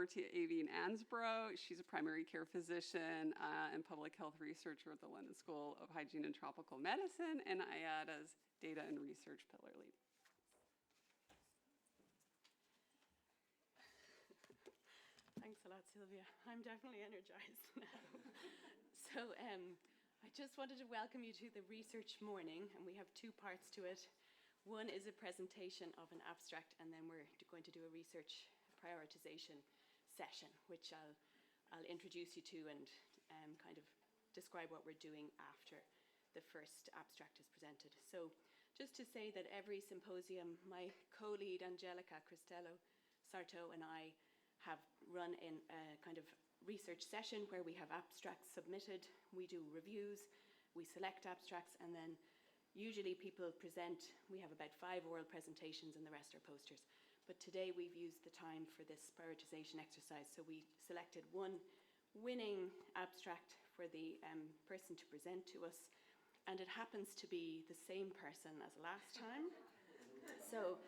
Dorothea Aveen Ansborough. She's a primary care physician and public health researcher at the London School of Hygiene and Tropical Medicine, and IATA's Data and Research Pillar Lead. Thanks a lot, Sylvia. I'm definitely energized now. So I just wanted to welcome you to the research morning, and we have two parts to it. One is a presentation of an abstract, and then we're going to do a research prioritization session, which I'll introduce you to and kind of describe what we're doing after the first abstract is presented. So just to say that every symposium, my co-lead Angelica Cristello Sarto and I have run in a kind of research session where we have abstracts submitted, we do reviews, we select abstracts, and then usually people present. We have about 5 oral presentations and the rest are posters. But today we've used the time for this prioritization exercise, so we selected one winning abstract for the person to present to us, and it happens to be the same person as last time. So,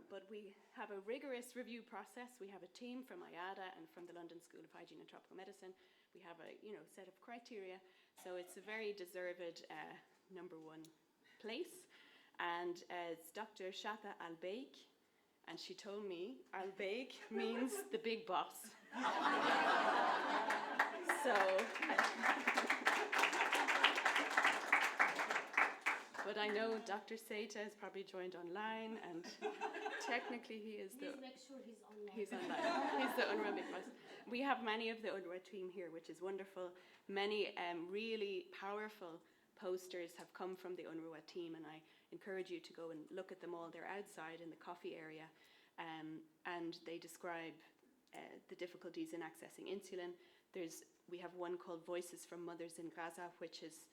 but we have a rigorous review process. We have a team from IATA and from the London School of Hygiene and Tropical Medicine. We have a set of criteria, so it's a very deserved number 1 place. And it's Dr. Shatha Al-Baig, and she told me Al-Baig means the big boss. But I know Dr. Seta is probably joined online, and technically he is Please make sure he's online. He's online. He's the UNRWA big boss. We have many of the UNRWA team here, which is wonderful. Many really powerful posters have come from the UNRWA team, and I encourage you to go and look at them all. They're outside in the coffee area, and they describe the difficulties in accessing insulin. We have one called Voices from Mothers in Gaza, which is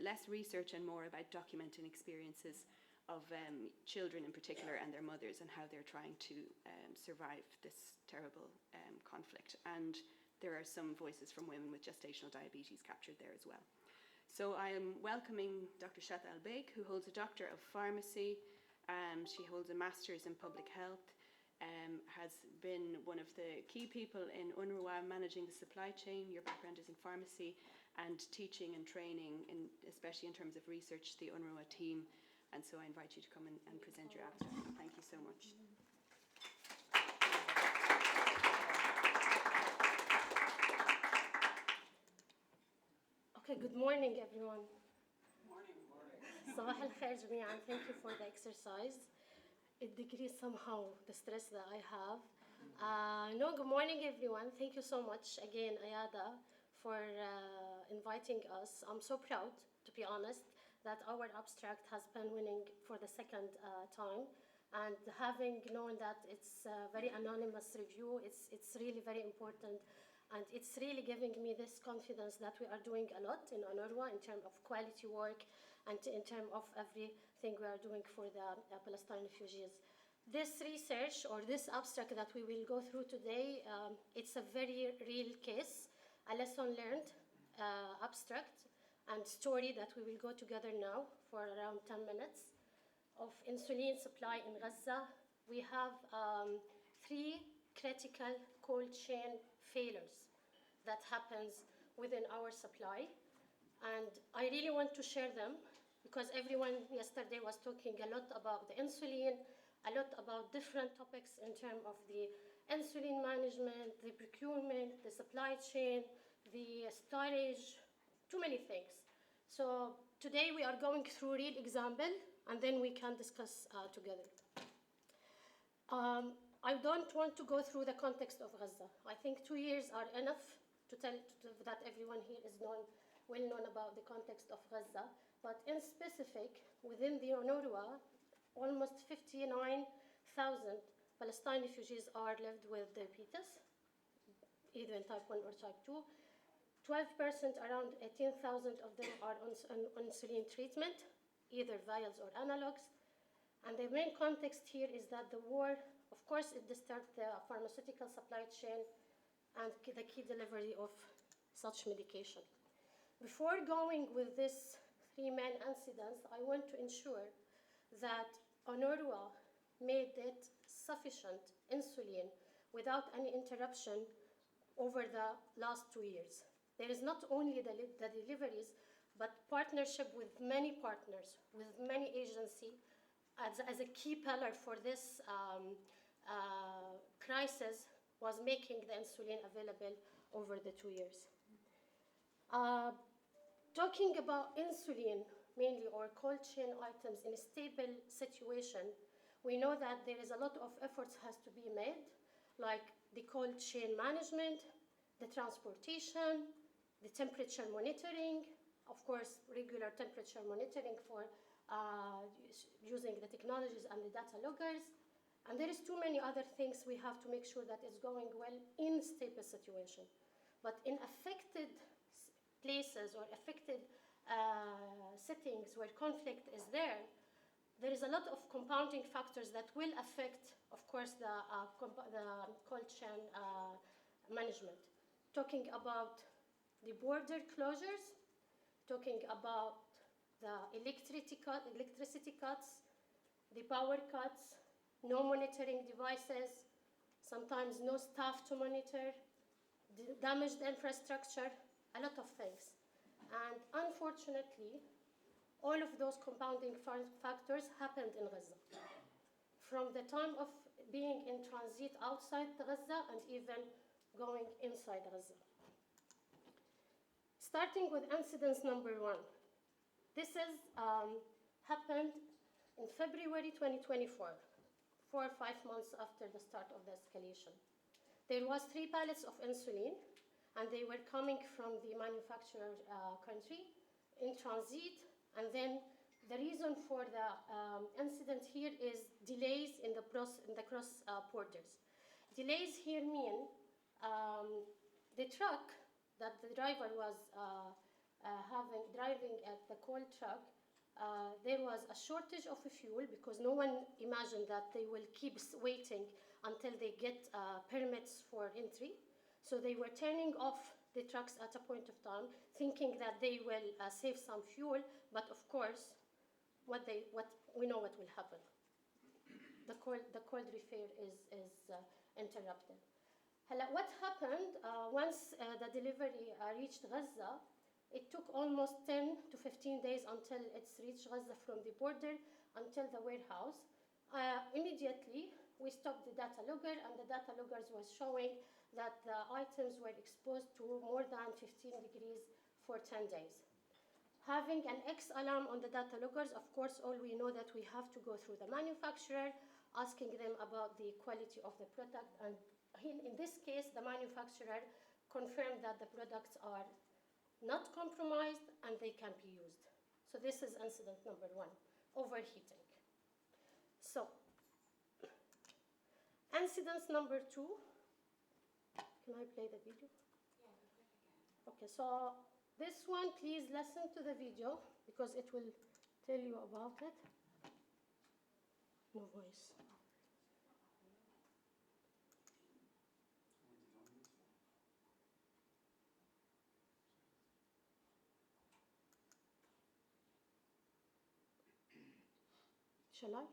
less research and more about documenting experiences of children in particular and their mothers and how they're trying to survive this terrible conflict. And there are some voices from women with gestational diabetes captured there as well. So I am welcoming Dr. Shatha Al-Baig, who holds a Doctor of Pharmacy. She holds a Master's in Public Health, has been one of the key people in UNRWA managing the supply chain. Your background is in pharmacy and teaching and training, especially in terms of research, the UNRWA team. And so I invite you to come and present your abstract. Thank you so much. Okay, good morning, everyone. Morning. صباح الخير جميعا. Thank you for the exercise. It decreased somehow the stress that I have. Good morning, everyone. Thank you so much again, Ayada, for inviting us. I'm so proud, to be honest, that our abstract has been winning for the second time. And having known that it's a very anonymous review, it's really very important. And it's really giving me this confidence that we are doing a lot in UNRWA in terms of quality work and in terms of everything we are doing for the Palestinian refugees. This research or this abstract that we will go through today, it's a very real case, a lesson learned abstract and story that we will go together now for around 10 minutes of insulin supply in Gaza. We have 3 critical cold chain failures that happens within our supply. And I really want to share them because everyone yesterday was talking a lot about the insulin, a lot about different topics in terms of the insulin management, the procurement, the supply chain, the storage, too many things. So today we are going through a real example and then we can discuss together. I don't want to go through the context of Gaza. I think 2 years are enough to tell that everyone here is well known about the context of Gaza. But in specific, within the UNRWA, almost 59,000 Palestinian refugees are lived with diabetes, either in type 1 or type 2. 12%, around 18,000 of them are on insulin treatment, either vials or analogs. And the main context here is that the war, of course, it disturbed the pharmaceutical supply chain and the key delivery of such medication. Before going with these 3 main incidents, I want to ensure that UNRWA made it sufficient insulin without any interruption over the last 2 years. There is not only the deliveries, but partnership with many partners, with many agencies, as a key pillar for this crisis was making the insulin available over the 2 years. Talking about insulin mainly, or cold chain items in a stable situation, we know that there is a lot of efforts has to be made, like the cold chain management, the transportation, the temperature monitoring, of course, regular temperature monitoring for using the technologies and the data loggers. And there is too many other things we have to make sure that it's going well in stable situation. But in affected places or affected settings where conflict is there is a lot of compounding factors that will affect, of course, the cold chain management. Talking about the border closures, talking about the electricity cuts, the power cuts, no monitoring devices, sometimes no staff to monitor, damaged infrastructure, a lot of things. And unfortunately, all of those compounding factors happened in Gaza. From the time of being in transit outside Gaza and even going inside Gaza. Starting with incident number 1. This is happened in February 2024, 4 or 5 months after the start of the escalation. There was 3 pallets of insulin, and they were coming from the manufacturer country in transit. And then the reason for the incident here is delays in the cross borders. Delays here mean the truck that the driver was driving at the coal truck, there was a shortage of fuel because no one imagined that they will keep waiting until they get permits for entry. So they were turning off the trucks at a point of time, thinking that they will save some fuel, but of course, we know what will happen. The cold repair is interrupted. What happened once the delivery reached Gaza? It took almost 10 to 15 days until it's reached Gaza from the border until the warehouse. Immediately, we stopped the data logger, and the data loggers was showing that the items were exposed to more than 15 degrees for 10 days. Having an X alarm on the data loggers, of course, all we know that we have to go through the manufacturer, asking them about the quality of the product. And in this case, the manufacturer confirmed that the products are not compromised and they can be used. So this is incident number 1, overheating. So, incident number 2. Can I play the video? Yeah. Okay, so this one, please listen to the video because it will tell you about it. No voice. Shall I?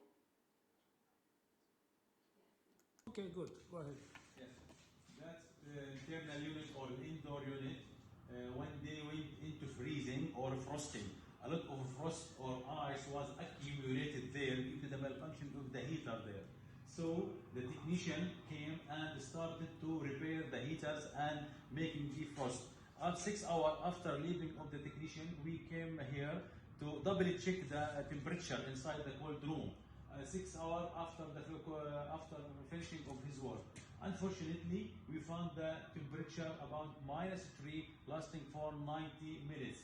Okay, good. Go ahead. Yes, that's the internal unit or indoor unit. When they went into freezing or frosting, a lot of frost or ice was accumulated there due to the malfunction of the heater there. So the technician came and started to repair the heaters and making defrost. 6 hours after leaving of the technician, we came here to double check the temperature inside the cold room. 6 hours after finishing of his work. Unfortunately, we found the temperature about -3, lasting for 90 minutes.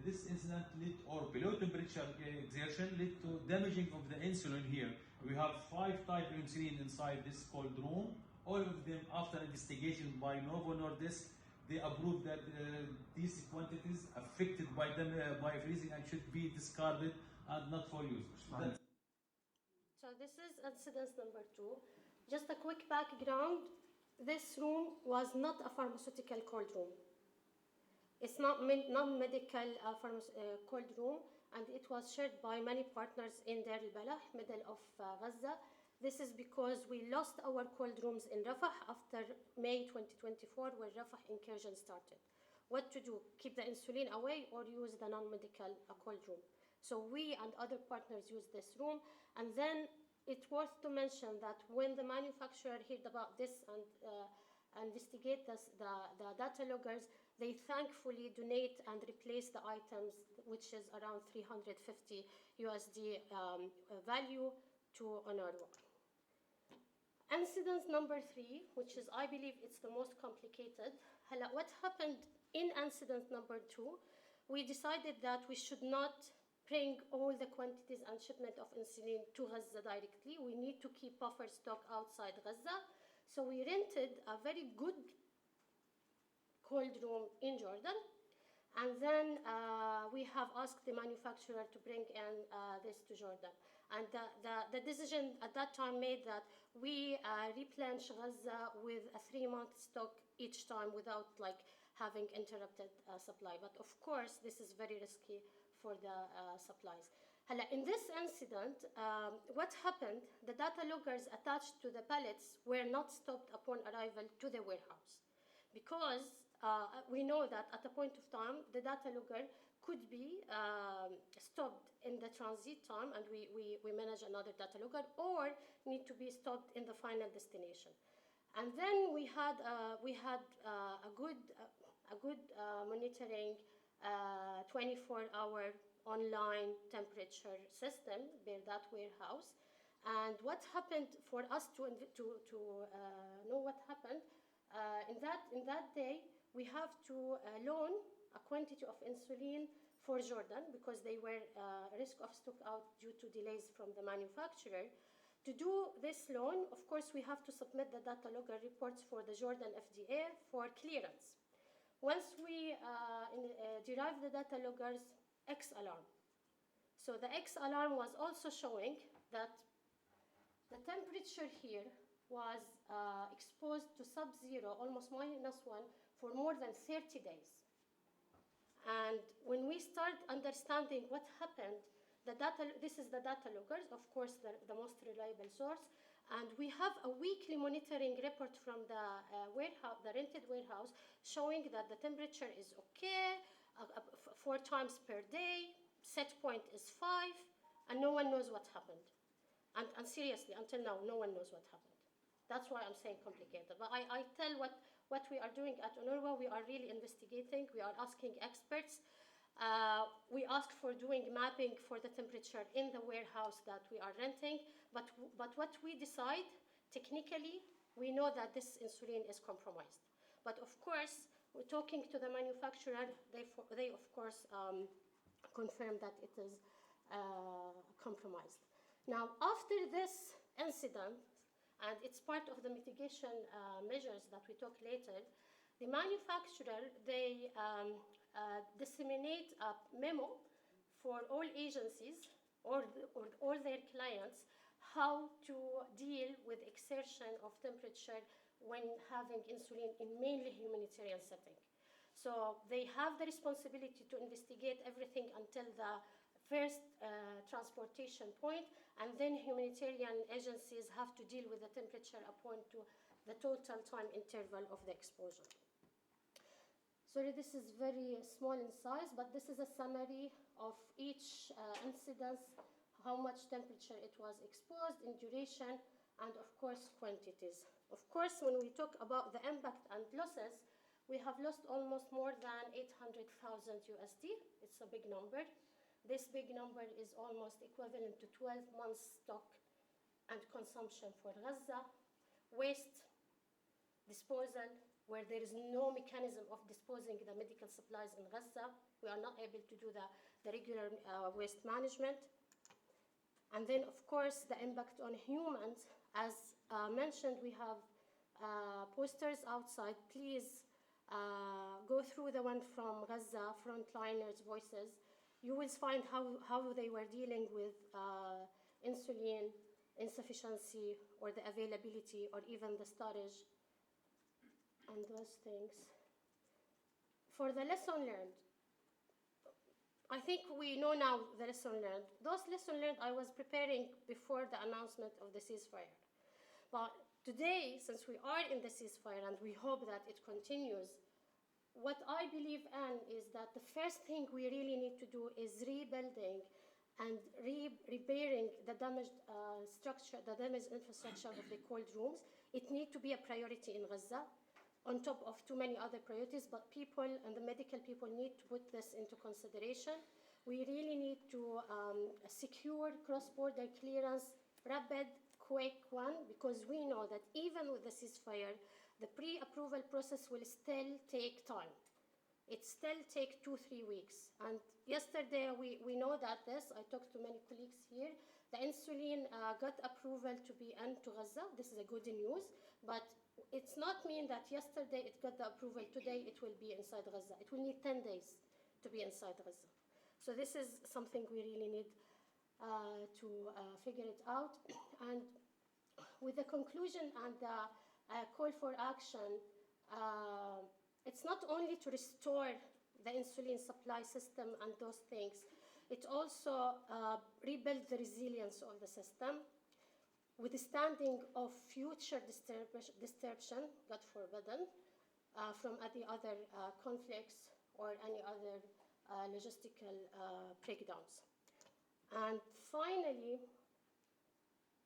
This incident led, or below temperature exertion, led to damaging of the insulin here. We have 5 types of insulin inside this cold room. All of them, after investigation by Novo Nordisk, they approved that these quantities affected by them by freezing and should be discarded and not for use. So this is incident number 2. Just a quick background. This room was not a pharmaceutical cold room. It's not non-medical cold room, and it was shared by many partners in Deir al-Balah, middle of Gaza. This is because we lost our cold rooms in Rafah after May 2024, where Rafah incursion started. What to do? Keep the insulin away or use the non-medical cold room? So we and other partners use this room. And then it's worth to mention that when the manufacturer heard about this and investigate the data loggers, they thankfully donate and replace the items, which is around 350 USD value, to UNRWA. Incident number 3, which is, I believe, it's the most complicated. What happened in incident number 2, we decided that we should not bring all the quantities and shipment of insulin to Gaza directly. We need to keep buffer stock outside Gaza. So we rented a very good cold room in Jordan. And then we have asked the manufacturer to bring in this to Jordan. And the decision at that time made that we replenish Gaza with a 3-month stock each time without having interrupted supply. But of course, this is very risky for the supplies. In this incident, what happened, the data loggers attached to the pallets were not stopped upon arrival to the warehouse. Because we know that at a point of time, the data logger could be stopped in the transit time, and we manage another data logger, or need to be stopped in the final destination. And then we had a good monitoring 24-hour online temperature system in that warehouse. And what happened for us to know what happened, in that day, we have to loan a quantity of insulin for Jordan because they were risk of stock out due to delays from the manufacturer. To do this loan, of course, we have to submit the data logger reports for the Jordan FDA for clearance. Once we derive the data loggers, X alarm. So the X alarm was also showing that the temperature here was exposed to sub-zero, almost -1, for more than 30 days. And when we start understanding what happened, this is the data loggers, of course, the most reliable source. And we have a weekly monitoring report from the warehouse, the rented warehouse, showing that the temperature is okay, 4 times per day, set point is 5, and no one knows what happened. And seriously, until now, no one knows what happened. That's why I'm saying complicated. But I tell what we are doing at UNRWA. We are really investigating. We are asking experts. We ask for doing mapping for the temperature in the warehouse that we are renting. But what we decide, technically, we know that this insulin is compromised. But of course, we're talking to the manufacturer. They of course, confirm that it is compromised. Now, after this incident, and it's part of the mitigation measures that we talk later, the manufacturer, they disseminate a memo for all agencies or all their clients how to deal with exertion of temperature when having insulin in mainly humanitarian setting. So they have the responsibility to investigate everything until the first transportation point, and then humanitarian agencies have to deal with the temperature upon to the total time interval of the exposure. Sorry, this is very small in size, but this is a summary of each incident, how much temperature it was exposed in duration, and of course, quantities. Of course, when we talk about the impact and losses, we have lost almost more than 800,000 USD. It's a big number. This big number is almost equivalent to 12 months stock and consumption for Gaza. Waste disposal, where there is no mechanism of disposing the medical supplies in Gaza. We are not able to do the regular waste management. And then, of course, the impact on humans. As mentioned, we have posters outside. Please go through the one from Gaza, frontliners' voices. You will find how they were dealing with insulin insufficiency or the availability or even the storage and those things. For the lesson learned, I think we know now the lesson learned. Those lessons learned I was preparing before the announcement of the ceasefire. But today, since we are in the ceasefire and we hope that it continues, what I believe in is that the first thing we really need to do is rebuilding and repairing the damaged structure, the damaged infrastructure of the cold rooms. It needs to be a priority in Gaza, on top of too many other priorities, but people and the medical people need to put this into consideration. We really need to secure cross-border clearance, rapid, quick one, because we know that even with the ceasefire, the pre-approval process will still take time. It still takes 2-3 weeks. And yesterday, we know that this, I talked to many colleagues here, the insulin got approval to be into Gaza. This is a good news, but it's not mean that yesterday it got the approval, today it will be inside Gaza. It will need 10 days to be inside Gaza. So this is something we really need to figure it out. And with the conclusion and the call for action, it's not only to restore the insulin supply system and those things, it also rebuild the resilience of the system, withstanding of future disruption, God forbidden, from any other conflicts or any other logistical breakdowns. And finally,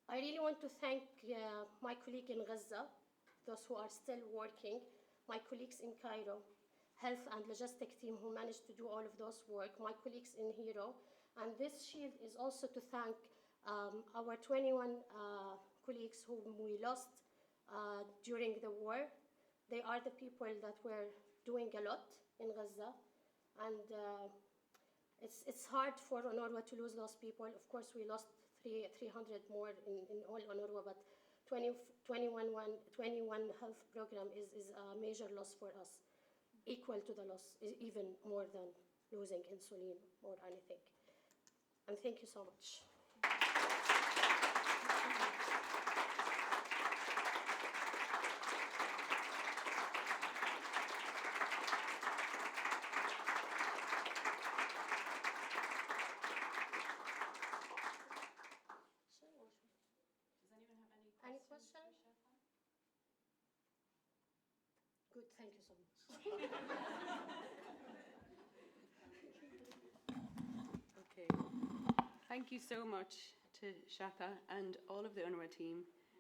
I really want to thank my colleague in Gaza, those who are still working, my colleagues in Cairo, health and logistic team who managed to do all of those work, my colleagues in Hero, and this shield is also to thank our 21 colleagues whom we lost during the war. They are the people that were doing a lot in Gaza, and it's hard for UNRWA to lose those people. Of course, we lost 300 more in all UNRWA, but 21 health program is a major loss for us, equal to the loss, even more than losing insulin or anything. And thank you so much. Any question? Good, thank you so much. Okay. Thank you so much to Shatha and all of the UNRWA team